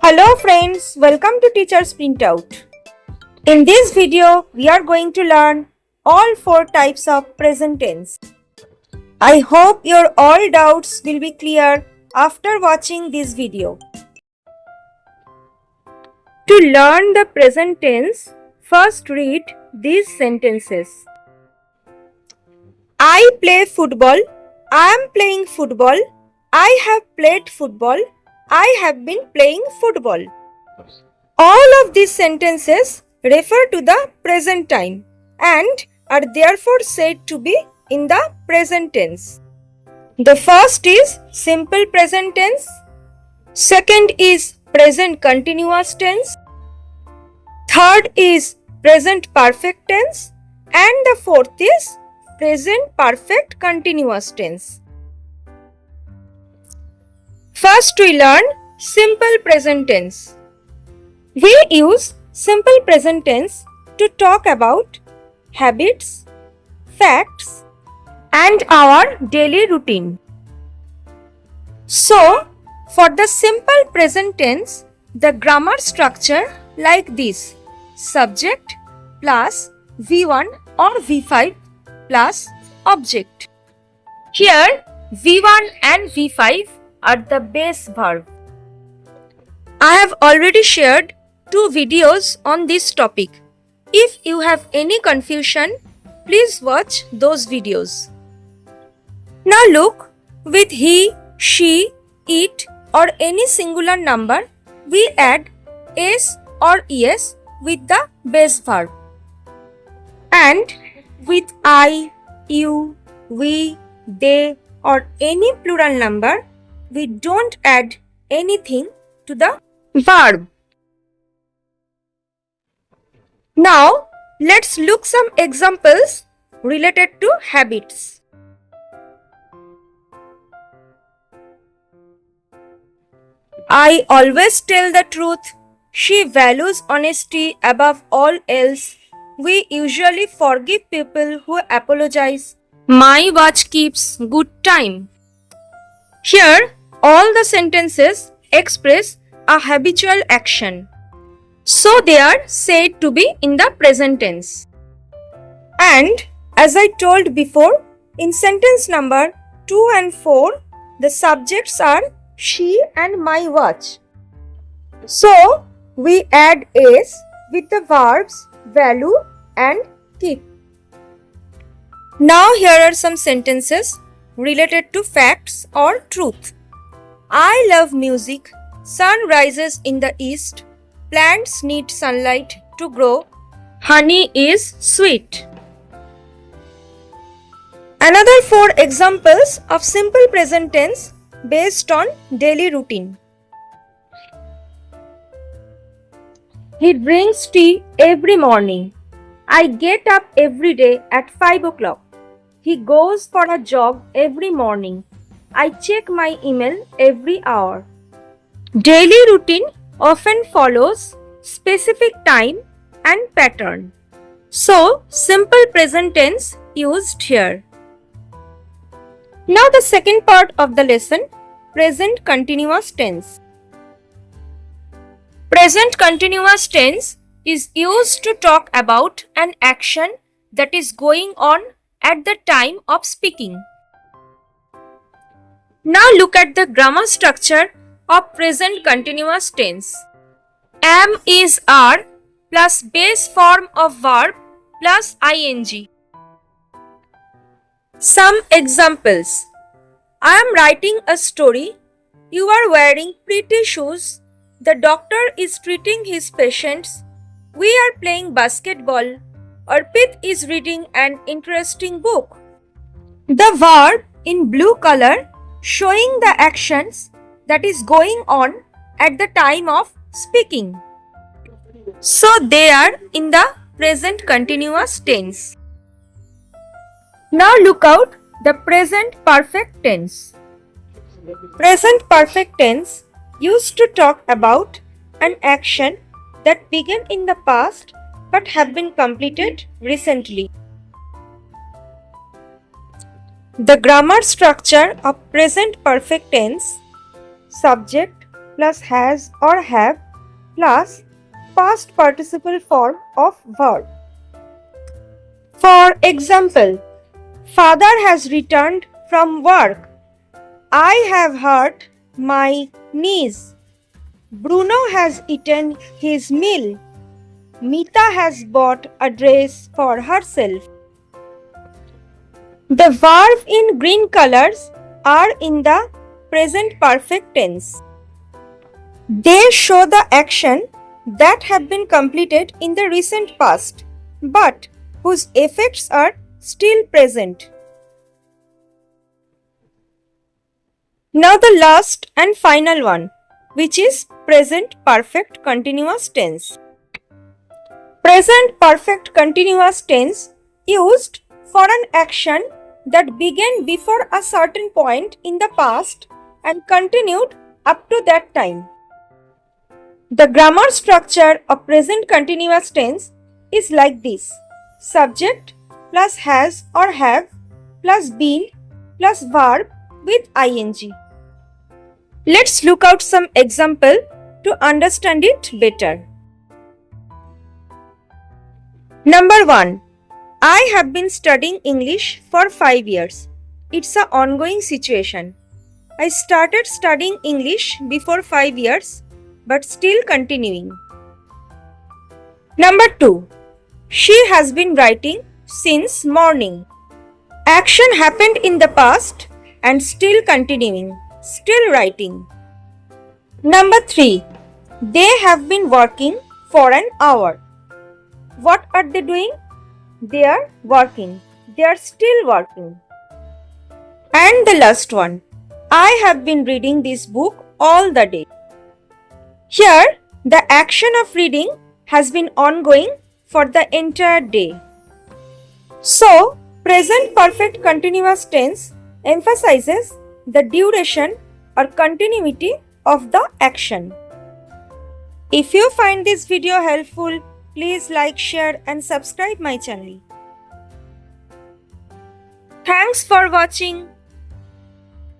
Hello friends, welcome to Teacher Sprintout. In this video, we are going to learn all 4 types of present tense. I hope your all doubts will be clear after watching this video. To learn the present tense, first read these sentences. I play football, I am playing football, I have played football, I have been playing football. All of these sentences refer to the present time and are therefore said to be in the present tense. The first is simple present tense. Second is present continuous tense. Third is present perfect tense. And the fourth is present perfect continuous tense. First we learn simple present tense. We use simple present tense to talk about habits, facts, and our daily routine. So, for the simple present tense, the grammar structure like this: subject plus V1 or V5 plus object. Here, V1 and V5 are the base verb. I have already shared 2 videos on this topic. If you have any confusion, please watch those videos. Now look, with he, she, it or any singular number, we add s or es with the base verb. And with I, you, we, they or any plural number, we don't add anything to the verb. Now, let's look some examples related to habits. I always tell the truth. She values honesty above all else. We usually forgive people who apologize. My watch keeps good time. Here, all the sentences express a habitual action. So they are said to be in the present tense. And as I told before, in sentence number 2 and 4, the subjects are she and my watch. So we add s with the verbs value and keep. Now here are some sentences related to facts or truth. I love music. Sun rises in the east. Plants need sunlight to grow. Honey is sweet. Another 4 examples of simple present tense based on daily routine. He drinks tea every morning. I get up every day at 5 o'clock. He goes for a jog every morning. I check my email every hour. Daily routine often follows specific time and pattern. So, simple present tense used here. Now the second part of the lesson, present continuous tense. Present continuous tense is used to talk about an action that is going on at the time of speaking. Now look at the grammar structure of present continuous tense. Am is are plus base form of verb plus ing. Some examples. I am writing a story. You are wearing pretty shoes. The doctor is treating his patients. We are playing basketball. Arpit is reading an interesting book. The verb in blue color showing the actions that is going on at the time of speaking. So they are in the present continuous tense. Now look out the present perfect tense. Present perfect tense used to talk about an action that began in the past but have been completed recently. The grammar structure of present perfect tense: subject plus has or have plus past participle form of verb. For example, father has returned from work. I have hurt my knees. Bruno has eaten his meal. Mita has bought a dress for herself. The verb in green colors are in the present perfect tense. They show the action that have been completed in the recent past, but whose effects are still present. Now the last and final one, which is present perfect continuous tense. Present perfect continuous tense used for an action that began before a certain point in the past and continued up to that time. The grammar structure of present continuous tense is like this: subject plus has or have plus been plus verb with ing. Let's look out some example to understand it better. Number 1. I have been studying English for 5 years. It's an ongoing situation. I started studying English before 5 years but still continuing. Number 2. She has been writing since morning. Action happened in the past and still continuing, still writing. Number 3. They have been working for an hour. What are they doing? They are working. They are still working. And the last one. I have been reading this book all the day. Here, the action of reading has been ongoing for the entire day. So, present perfect continuous tense emphasizes the duration or continuity of the action. If you find this video helpful, please like, share and subscribe my channel. Thanks for watching.